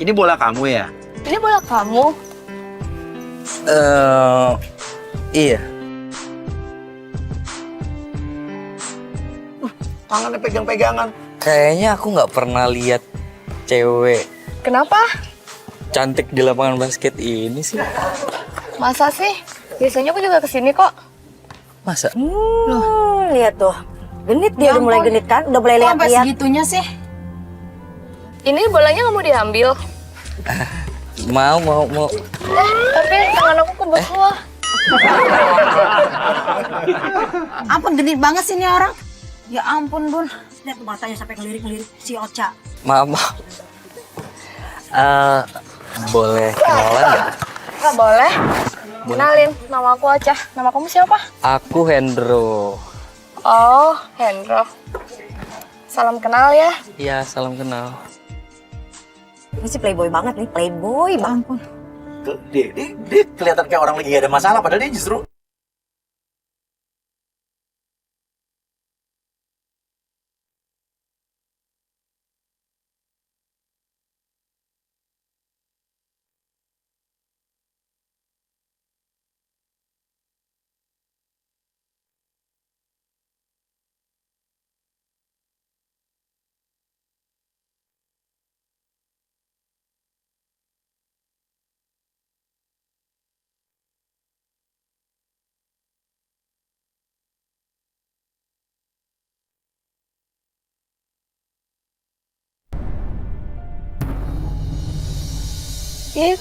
Ini bola kamu ya? Ini bola kamu. Iya. Tangannya pegang-pegangan. Kayaknya aku nggak pernah lihat cewek Kenapa? cantik di lapangan basket ini sih. Masa sih? Biasanya aku juga kesini kok. Masa? Lihat tuh. Genit dia Ya udah mulai ampun. genit kan? Udah mulai Kok sampai lihat-lihat. segitunya sih? Ini bolanya nggak mau diambil. Mau. Tapi tangan aku ke bawah. Ampun genit banget sih ini orang. Ya ampun Bun. Lihat tuh matanya sampai ngelirik-ngelirik si Ocha. Maaf. Boleh kenalan nggak? Nggak boleh. Kenalin, nama aku Acah. Nama kamu siapa? Aku Hendro. Oh, Hendro. Salam kenal ya. Iya, salam kenal. Ini sih playboy banget nih, playboy banget. Ampun. Dia kelihatan kayak orang lagi gak ada masalah, padahal dia justru...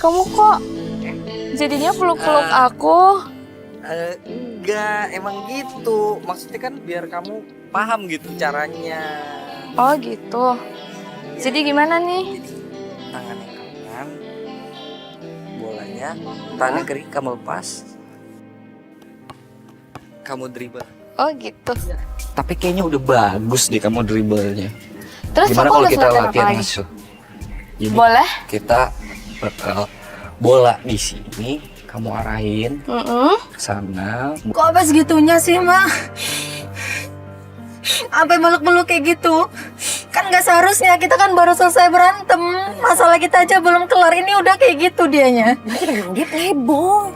Kamu kok jadinya peluk-peluk aku? Enggak, emang gitu. Maksudnya kan biar kamu paham gitu caranya. Oh gitu. Jadi gimana nih? Tangan yang kanan, bolanya, tangan kiri kamu lepas. Kamu dribble. Oh gitu. Tapi kayaknya udah bagus deh kamu dribblenya. Terus Gimana aku kalau harus kita latihan apa latihan lagi? masuk? Jadi Boleh? kita bakal bola di sini, kamu arahin ke sana. Kok apa segitunya sih, Mak? Sampai meluk-meluk kayak gitu. Kan nggak seharusnya, kita kan baru selesai berantem. Masalah kita aja belum kelar, ini udah kayak gitu dianya. Dia playboy.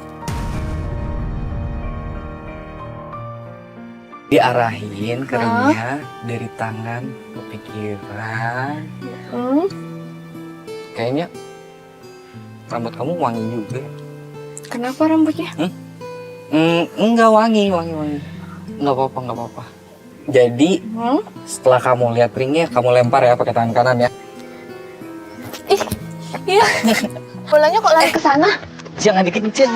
Diarahin ke remnya dari tangan ke pikiran. Kayaknya rambut kamu wangi juga. Kenapa rambutnya? Enggak wangi. Enggak apa-apa. Jadi setelah kamu lihat ringnya, kamu lempar ya pakai tangan kanan ya. Iya. Bolanya kok lari ke sana? Jangan dikenceng.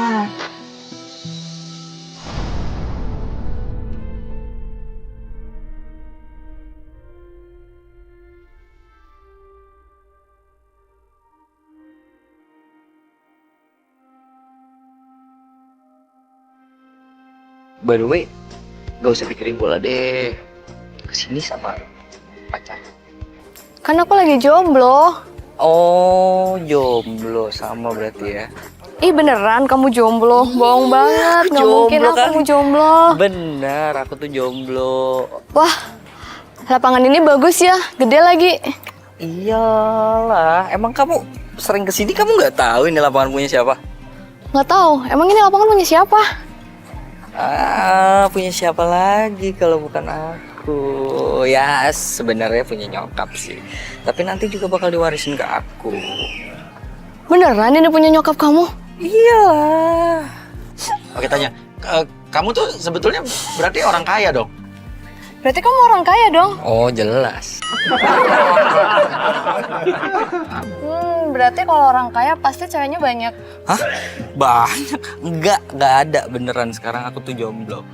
By the way, gak usah pikirin bola deh. Kesini sama pacar. Kan aku lagi jomblo. Oh, jomblo sama berarti ya. Ih beneran kamu jomblo? Bohong banget. Nggak mungkin Jomblo kan? aku jomblo. Bener, aku tuh jomblo. Wah, lapangan ini bagus ya. Gede lagi. Iyalah, emang kamu sering kesini kamu nggak tahu ini lapangan punya siapa? Nggak tahu. Emang ini lapangan punya siapa? Punya siapa lagi kalau bukan aku? Ya sebenarnya punya nyokap sih. Tapi nanti juga bakal diwarisin ke aku. Beneran ini punya nyokap kamu? Iyalah. Oke, tanya. Kamu tuh sebetulnya berarti orang kaya dong? Berarti kamu orang kaya dong? Oh jelas. Berarti kalau orang kaya pasti ceweknya banyak. Hah? Banyak? Enggak ada beneran sekarang aku tuh jomblo.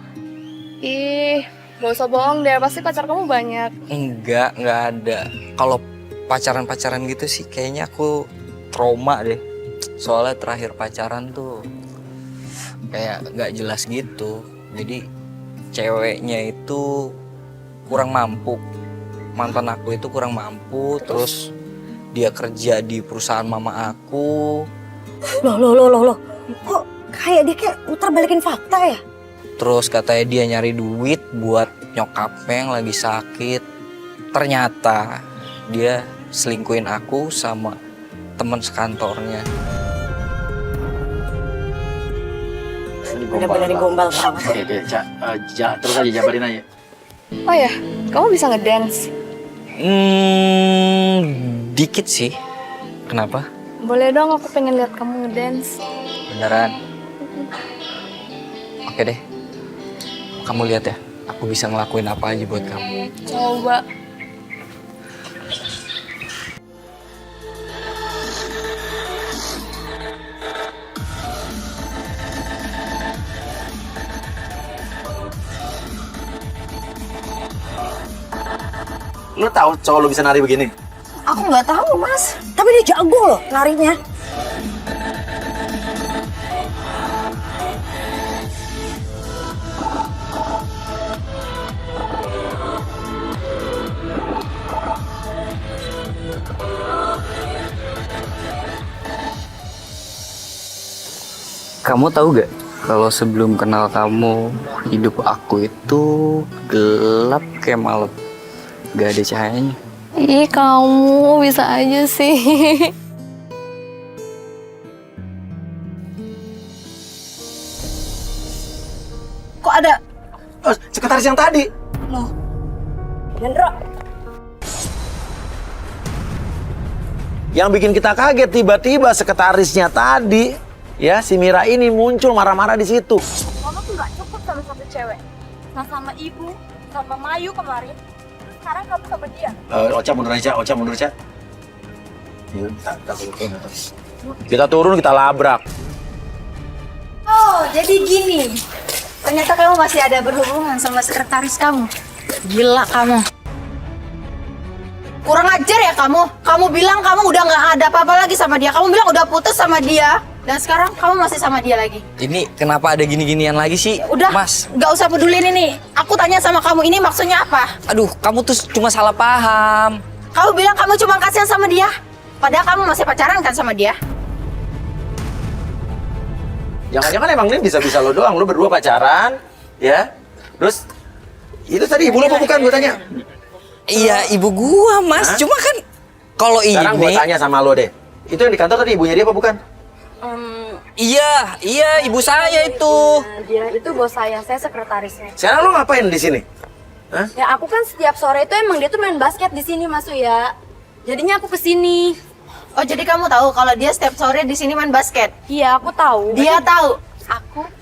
Ih, gak usah bohong deh. Pasti pacar kamu banyak. Enggak ada. Kalau pacaran gitu sih kayaknya aku trauma deh. Soalnya terakhir pacaran tuh kayak nggak jelas gitu. Jadi ceweknya itu kurang mampu. Mantan aku itu kurang mampu. Terus dia kerja di perusahaan mama aku. Loh. Kok kayak dia kayak muter balikin fakta ya? Terus katanya dia nyari duit buat nyokapnya yang lagi sakit. Ternyata dia selingkuhin aku sama teman sekantornya. Bener-bener digombal banget. Oke, terus aja jabarin aja. Oh ya, kamu bisa ngedance? Dikit sih. Kenapa? Boleh dong, aku pengen lihat kamu ngedance. Beneran? Oke deh. Kamu lihat ya, aku bisa ngelakuin apa aja buat kamu. Coba. Lu tahu cowok lu bisa nari begini? Aku nggak tahu mas, tapi dia jago loh narinya. Kamu tahu gak? Kalau sebelum kenal kamu, hidup aku itu gelap kayak malam. Gak ada cahayanya. Ih, kamu bisa aja sih. Kok ada? Oh, sekretaris yang tadi. Loh, Hendro. Yang bikin kita kaget tiba-tiba sekretarisnya tadi, ya si Mira ini muncul marah-marah di situ. Mama tuh nggak cukup sama satu cewek. Nah sama ibu, sama Mayu kemarin. Sekarang kamu sama dia. Ocha mundur aja, Kita turun, kita labrak. Oh, jadi gini. Ternyata kamu masih ada berhubungan sama sekretaris kamu. Gila kamu. Kurang ajar ya kamu. Kamu bilang kamu udah nggak ada apa-apa lagi sama dia. Kamu bilang udah putus sama dia. Dan sekarang kamu masih sama dia lagi. Ini kenapa ada gini-ginian lagi sih? Udah, Mas. nggak usah pedulin ini. Aku tanya sama kamu, ini maksudnya apa? Aduh, kamu tuh cuma salah paham. Kamu bilang kamu cuma kasihan sama dia. Padahal kamu masih pacaran kan sama dia. Jangan-jangan emang ini bisa-bisa lo doang, lo berdua pacaran, ya? Terus itu tadi ibu lo apa bukan? Gue tanya. Iya, ibu gua, Mas. Hah? Cuma kan kalau ini Sekarang gue tanya sama lo deh. Itu yang di kantor tadi ibunya dia apa bukan? Iya, ibu saya itu. Dia itu bos saya sekretarisnya. Sekarang lo ngapain di sini? Hah? Ya aku kan setiap sore itu emang dia tuh main basket di sini Mas Uya. Jadinya aku kesini. Oh, jadi kamu tahu kalau dia setiap sore di sini main basket? Iya aku tahu. Dia tahu.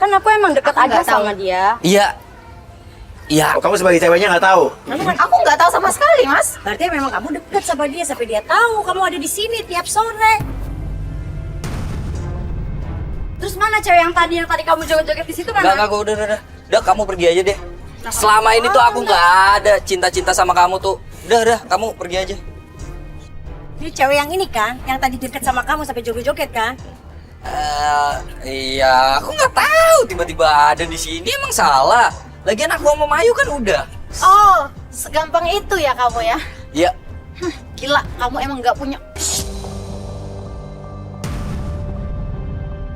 Aku emang deket Aku aja nggak tahu. sama dia. Iya. Iya, Oh, kamu sebagai ceweknya nggak tahu? Aku nggak tahu sama sekali, Mas. Berarti memang kamu deket sama dia sampai dia tahu kamu ada di sini tiap sore. Terus mana cewek yang tadi kamu joget-joget di situ mana? Enggak, udah. Udah, kamu pergi aja deh. Selama ini tuh aku nggak ada cinta-cinta sama kamu tuh. Udah, kamu pergi aja. Ini cewek yang ini kan, yang tadi deket sama kamu sampai joget-joget kan? Iya, aku nggak tahu tiba-tiba ada di sini, emang salah. Lagian aku sama Mayu kan udah. Oh, segampang itu ya kamu ya? Ya, Gila, kamu emang nggak punya.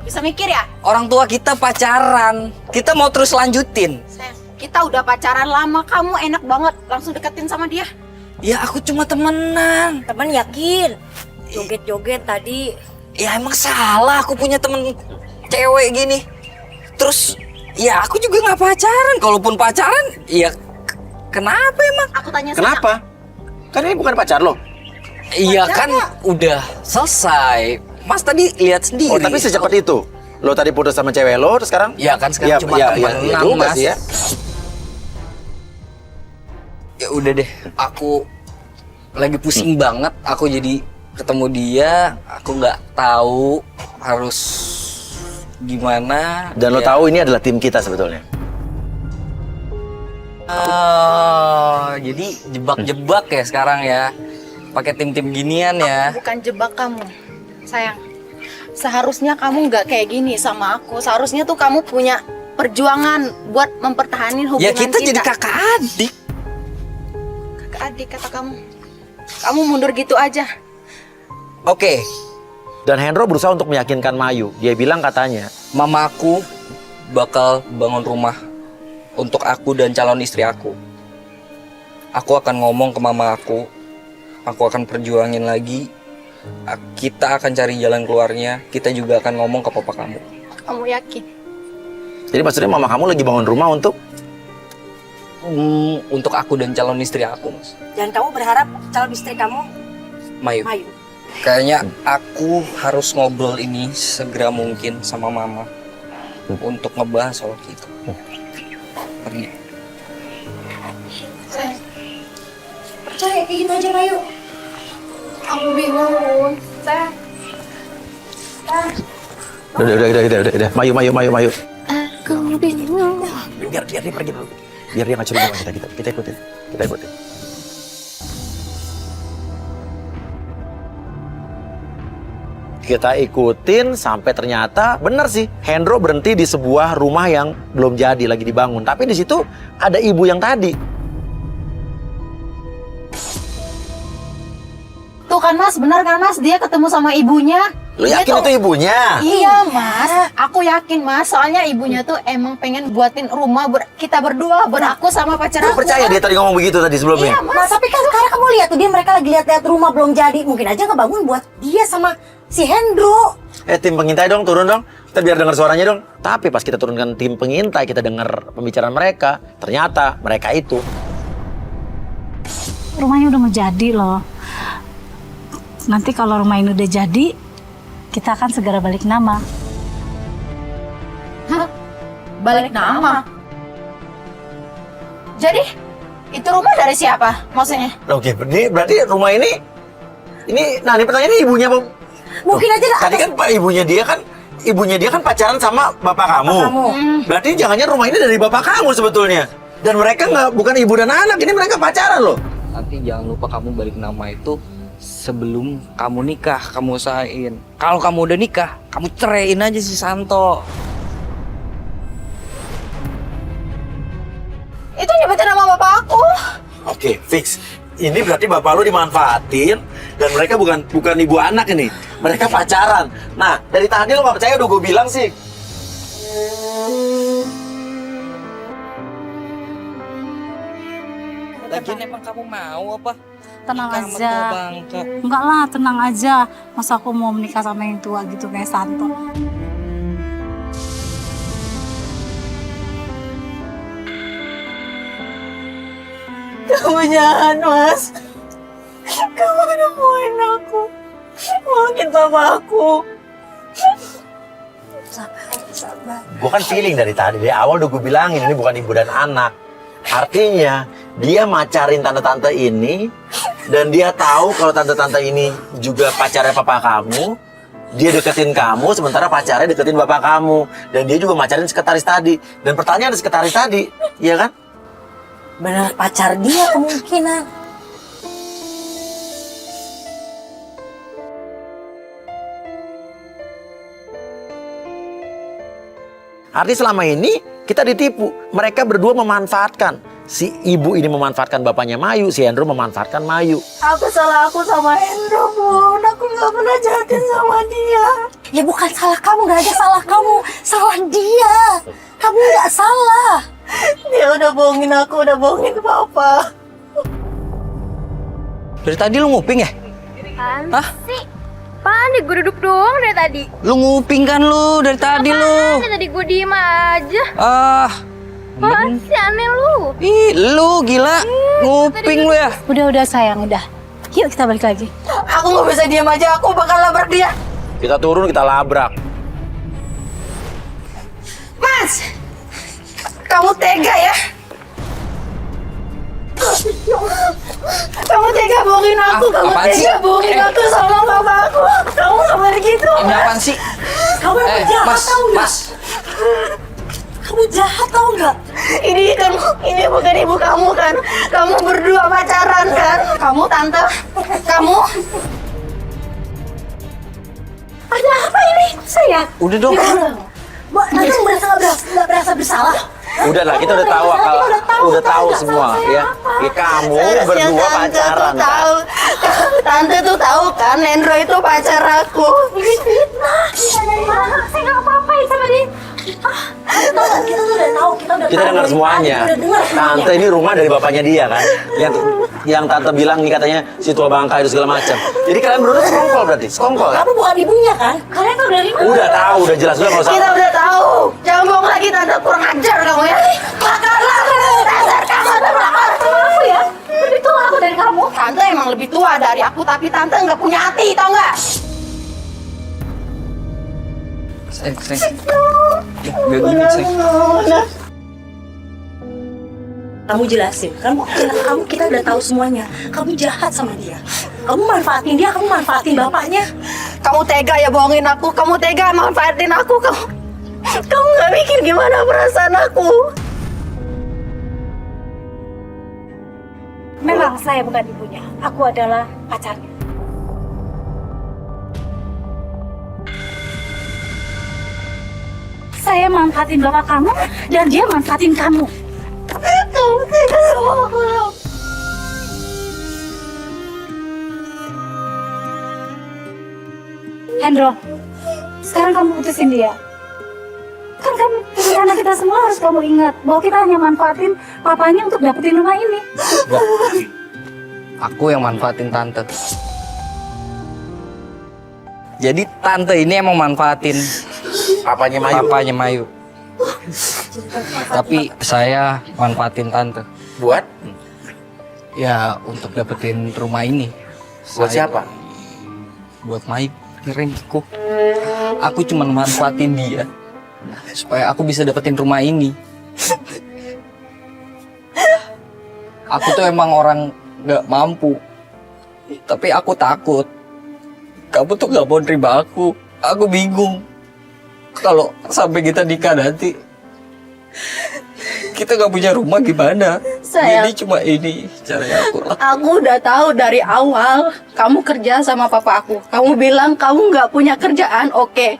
Bisa mikir ya? orang tua kita pacaran, kita mau terus lanjutin. Sayang, kita udah pacaran lama, kamu enak banget langsung deketin sama dia. Ya aku cuma temenan. Teman yakin. Joget-joget tadi. Ya emang salah aku punya temen cewek gini. Terus ya aku juga nggak pacaran. Kalaupun pacaran, ya kenapa emang? Aku tanya Kenapa? Kan ini bukan pacar lo. Iya kan udah selesai. Mas tadi lihat sendiri. Oh, tapi secepat itu. Lo tadi putus sama cewek lo, terus sekarang? Ya kan sekarang cuma temenan, juga Mas. sih ya. Ya udah deh, aku lagi pusing banget. Aku jadi ketemu dia, aku nggak tahu harus gimana. Dan lo Ya. tahu ini adalah tim kita sebetulnya. Oh, jadi jebak-jebak ya sekarang ya. Pakai tim-tim ginian ya. Aku bukan jebak kamu, sayang. Seharusnya kamu nggak kayak gini sama aku. Seharusnya tuh kamu punya perjuangan buat mempertahankan hubungan Ya kita jadi kakak adik. Kakak adik kata kamu. Kamu mundur gitu aja. Oke, Dan Hendro berusaha untuk meyakinkan Mayu. Dia bilang katanya, mamaku bakal bangun rumah untuk aku dan calon istri aku. Aku akan ngomong ke mama aku akan perjuangin lagi kita akan cari jalan keluarnya. Kita juga akan ngomong ke papa kamu. Kamu yakin? Jadi maksudnya mama kamu lagi bangun rumah untuk Untuk aku dan calon istri aku, Mas. Dan kamu berharap calon istri kamu Mayu. Mayu. Kayaknya aku harus ngobrol ini segera mungkin sama mama untuk ngebahas soal kita. Pergi. Percaya kayak gitu aja Mayu. Aku bingung, Bun. Saya udah. Mayu. Aku bingung. Biar dia pergi dulu. Biar dia nggak curiga sama kita ikutin. Kita ikutin sampai ternyata bener sih Hendro berhenti di sebuah rumah yang belum jadi, lagi dibangun. Tapi di situ ada ibu yang tadi. Tuh kan Mas, benar kan Mas? Dia ketemu sama ibunya. Lu yakin itu ibunya? Iya Mas, aku yakin Mas. Soalnya ibunya tuh emang pengen buatin rumah kita berdua, aku sama pacar Lu aku. percaya dia tadi ngomong begitu tadi sebelumnya? Iya, Mas, tapi kan sekarang kamu lihat tuh dia mereka lagi lihat-lihat rumah belum jadi. Mungkin aja ngebangun buat dia sama si Hendro. Tim pengintai dong, turun dong. Kita biar dengar suaranya dong. Tapi pas kita turunkan tim pengintai, kita dengar pembicaraan mereka. Ternyata mereka itu. Rumahnya udah mau jadi loh. Nanti kalau rumah ini udah jadi, kita akan segera balik nama. Hah? Balik nama? Jadi, itu rumah dari siapa maksudnya? Oke, berarti rumah ini nah ini pertanyaannya ibunya Bang. Mungkin aja Tadi kan ibunya dia kan pacaran sama bapak kamu. Berarti jangannya rumah ini dari bapak kamu sebetulnya. Dan mereka bukan ibu dan anak, ini mereka pacaran loh. Nanti jangan lupa kamu balik nama itu sebelum kamu nikah. Kamu usahain. Kalau kamu udah nikah, kamu ceraiin aja si Santo. Itu nyebutin nama bapak aku. Oke, fix. Ini berarti bapak lu dimanfaatin dan mereka bukan ibu anak ini. Mereka pacaran. Nah, dari tadi lu gak percaya udah gue bilang sih. Lagian emang kamu mau apa? Tenang Nikah sama aja. tua bangka. Enggak lah, tenang aja. Masa aku mau menikah sama yang tua gitu kayak Santo. Kamu jahat Mas. Kamu nemuin aku. Mungkin papa aku. sabar. Gue kan feeling dari awal udah gue bilangin ini bukan ibu dan anak. Artinya dia macarin tante-tante ini dan dia tahu kalau tante-tante ini juga pacarnya papa kamu. Dia deketin kamu sementara pacarnya deketin bapak kamu dan dia juga macarin sekretaris tadi. Dan pertanyaan sekretaris tadi, iya kan? Bener pacar dia kemungkinan. Artinya selama ini kita ditipu. Mereka berdua memanfaatkan. Si ibu ini memanfaatkan bapaknya Mayu, si Hendro memanfaatkan Mayu. Aku sama Hendro, Bun. Aku nggak pernah jahatin sama dia. Ya bukan salah kamu, gak ada salah kamu. Salah dia. Kamu gak salah. Dia udah bohongin aku, udah bohongin papa. Dari tadi lu nguping ya? Hah? Apaan deh, gue duduk doang dari tadi. Lu nguping kan lu dari tadi lu? Tadi gue diem aja. Men- Si aneh lu. Ih, lu gila. Nguping lu ya? Udah sayang, udah. Yuk kita balik lagi. Aku nggak bisa diam aja, aku bakal labrak dia. Kita turun, kita labrak. Mas, kamu tega ya? Kamu tega bohongin aku, kamu apaan sih? tega bohongin aku sama papa aku. Kamu nggak boleh gitu. Ini apaan sih? Kamu emang jahat Mas, tau gak? Mas. Kamu jahat tau gak? Ini bukan ibu kamu kan? Kamu berdua pacaran kan? Kamu tante, kamu. Ada apa ini? Saya. Udah dong. Mbak, Tante nggak berasa bersalah? Udah lah, kita udah tahu udah tahu semua ya. Ya kamu berdua pacaran. Tuh tahu. Tante tuh tahu kan Hendro itu pacar aku. Ini fitnah. Bisa dari mana? Saya nggak apa-apain sama dia. Tahu nggak, kita tuh udah tahu, kita udah Kita tahu dengar dari semuanya. tadi, udah dengar semuanya. Tante ini rumah dari bapaknya dia kan. Yang tante bilang nih katanya si tua bangka itu segala macam. Jadi kalian berdua sekongkol berarti, sekongkol kan? Kamu bukan ibunya kan? Kalian tahu dari mana? Udah tahu, udah jelas udah nggak usah. Kita udah tahu. Jangan bohong lagi tante, kurang ajar kamu ya. Makanlah dasar kamu tuh melakar sama aku ya. Lebih tua aku dari kamu. Tante emang lebih tua dari aku, tapi tante nggak punya hati, tau nggak? Sayang. Gak gini, sayang. Kamu jelasin, kamu kita udah tahu semuanya. Kamu jahat sama dia. Kamu manfaatin dia, kamu manfaatin bapaknya. Kamu tega ya bohongin aku. Kamu tega manfaatin aku. Kamu nggak mikir gimana perasaan aku. Memang saya bukan ibunya, aku adalah pacarnya. Saya manfaatin bapak kamu dan dia manfaatin kamu. Kamu tega sama aku. Hendro, sekarang kamu putusin dia. Kan kamu putus anak kita semua, harus kamu ingat bahwa kita hanya manfaatin papanya untuk dapetin rumah ini. Enggak. Aku yang manfaatin tante. Jadi tante ini emang manfaatin Papanya Mayu. papanya Mayu. Tapi saya manfaatin tante. Buat? Ya untuk dapetin rumah ini. Buat siapa? Buat Mayu. Kirain aku cuma manfaatin dia supaya aku bisa dapetin rumah ini. Aku tuh emang orang gak mampu, tapi aku takut kamu tuh gak mau terima aku. Aku bingung kalau sampai kita nikah nanti kita gak punya rumah gimana. Sayang. Jadi cuma ini caranya aku. Aku udah tahu dari awal kamu kerja sama papa aku. Kamu bilang kamu nggak punya kerjaan, oke.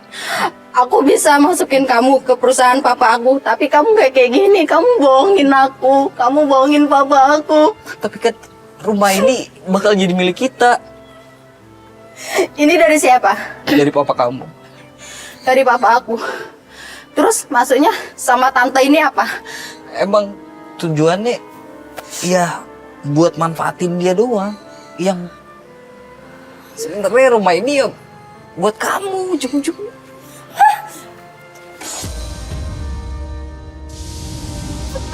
Aku bisa masukin kamu ke perusahaan papa aku, tapi kamu nggak kayak gini. Kamu bohongin aku, kamu bohongin papa aku. Tapi kan rumah ini bakal jadi milik kita. Ini dari siapa? Dari papa kamu. Dari papa aku. Terus maksudnya sama tante ini apa? Emang tujuannya ya buat manfaatin dia doang. Yang sebenarnya rumah ini ya buat kamu ujung-ujungnya.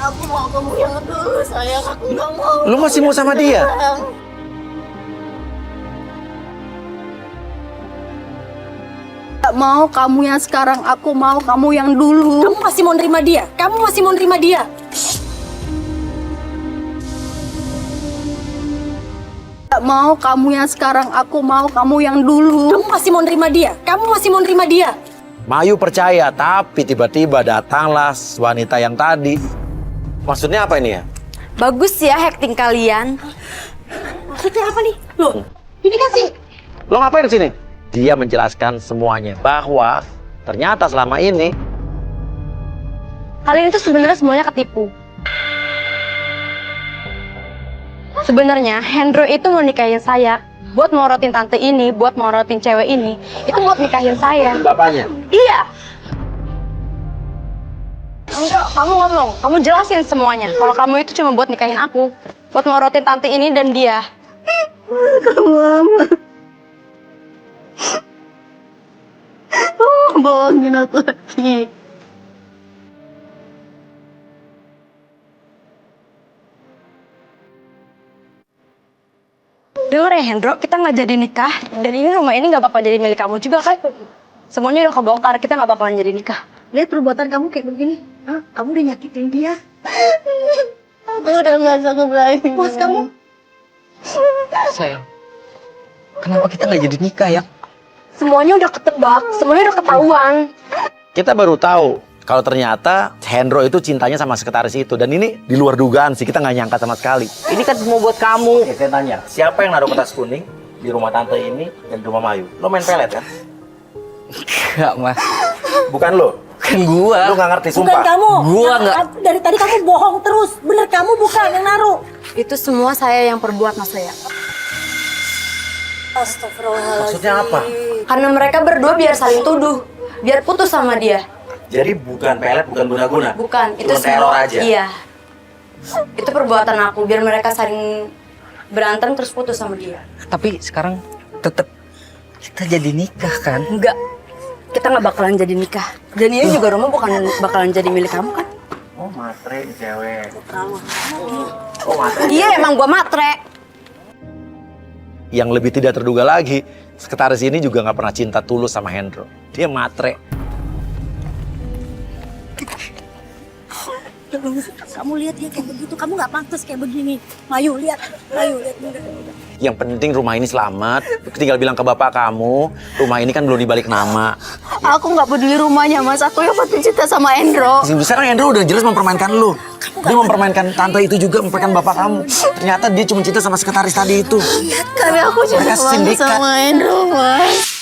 Aku mau kamu yang dulu, sayang. Aku nggak mau. Lu masih mau sama dia? Nggak mau kamu yang sekarang, aku mau kamu yang dulu. Kamu masih mau nerima dia? Kamu masih mau nerima dia? Nggak mau kamu yang sekarang, aku mau kamu yang dulu. Kamu masih mau nerima dia? Kamu masih mau nerima dia? Mayu percaya, tapi tiba-tiba datanglah wanita yang tadi. Maksudnya apa ini ya? Bagus ya acting kalian. Maksudnya apa nih? Loh, ini kan sih. Lo ngapain di sini? Dia menjelaskan semuanya bahwa ternyata selama ini Kalian itu sebenarnya semuanya ketipu. Sebenarnya Hendro itu mau nikahin saya buat morotin tante ini, buat morotin cewek ini. Itu buat nikahin saya. bapaknya. Iya. Enggak, kamu ngomong, kamu jelasin semuanya. Kalau kamu itu cuma buat nikahin aku, buat morotin tante ini dan dia. Bohongin aku lagi. Dengar ya Hendro, kita nggak jadi nikah. Dan ini rumah ini nggak bakal jadi milik kamu juga kan? Semuanya udah kebongkar, kita nggak bakalan jadi nikah. Lihat perbuatan kamu kayak begini. Hah? Kamu udah nyakitin dia. Aku udah nggak sanggup lagi. Puas kamu? Sayang, kenapa kita nggak jadi nikah ya? Semuanya udah ketebak, semuanya udah ketahuan. Kita baru tahu kalau ternyata Hendro itu cintanya sama sekretaris itu. Dan ini di luar dugaan sih, kita nggak nyangka sama sekali. Ini kan semua buat kamu. Saya tanya, siapa yang naruh kertas kuning di rumah tante ini dan di rumah Mayu? Lo main pelet kan? Enggak, Mas. Bukan lo? Kan gua. Lo nggak ngerti, Bukan sumpah. kamu. Gua nggak. Dari tadi kamu bohong terus. Bener kamu bukan yang naruh. Itu semua saya yang perbuat, Mas Lea. Astagfirullahaladzim. Maksudnya apa? Karena mereka berdua biar saling tuduh, biar putus sama dia. Jadi bukan pelet, bukan guna-guna. Bukan, itu Cuma teror aja. Iya. Itu perbuatan aku biar mereka saling berantem terus putus sama dia. Tapi sekarang tetap kita jadi nikah kan? Enggak. Kita nggak bakalan jadi nikah. Dan ini juga rumah bukan bakalan jadi milik kamu kan? Oh, matre cewek. Oh, matre. Iya, emang gua matre. Yang lebih tidak terduga lagi, sekretaris ini juga nggak pernah cinta tulus sama Hendro. Dia matre. Kamu lihat dia kayak begitu, kamu nggak pantas kayak begini. Mayu lihat. Yang penting rumah ini selamat. Tinggal bilang ke bapak kamu, rumah ini kan belum dibalik nama. Aku nggak peduli rumahnya, Mas. Aku yang penting cinta sama Hendro. Sekarang Hendro udah jelas mempermainkan lu. Dia mempermainkan tante itu juga, mempermainkan bapak kamu. Ternyata dia cuma cinta sama sekretaris tadi itu. Tapi aku cinta Mereka banget sindikat. sama Hendro, Mas.